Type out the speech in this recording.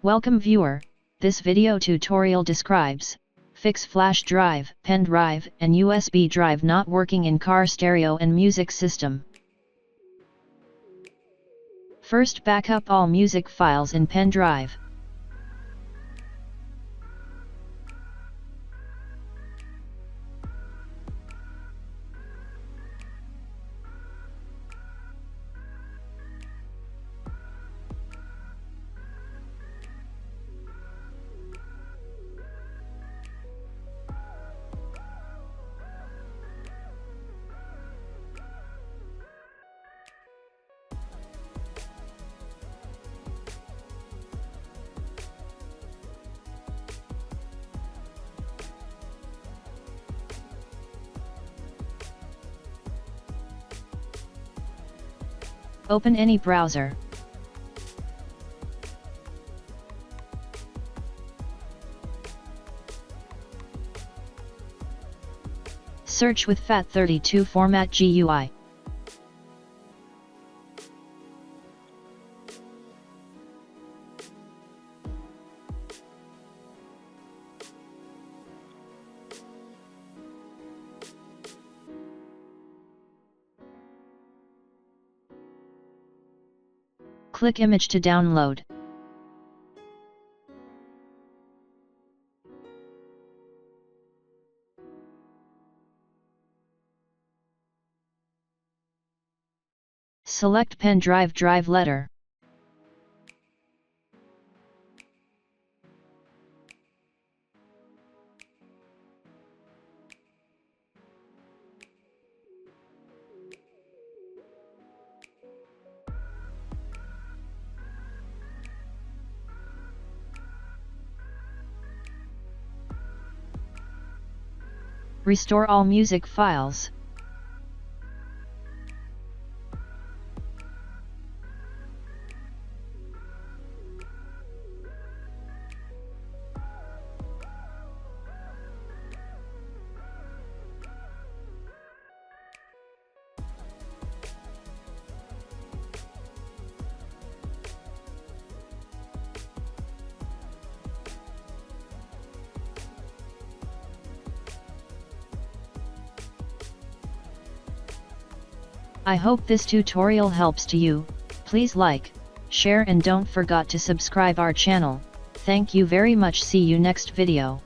Welcome viewer, this video tutorial describes fix flash drive, pen drive and USB drive not working in car stereo and music system. First, backup all music files in pen drive. Open any browser. Search with FAT32 format GUI. Click image to download. Select pen drive drive letter. Restore all music files. I hope this tutorial helps to you. Please like, share and don't forget to subscribe our channel. Thank you very much. See you next video.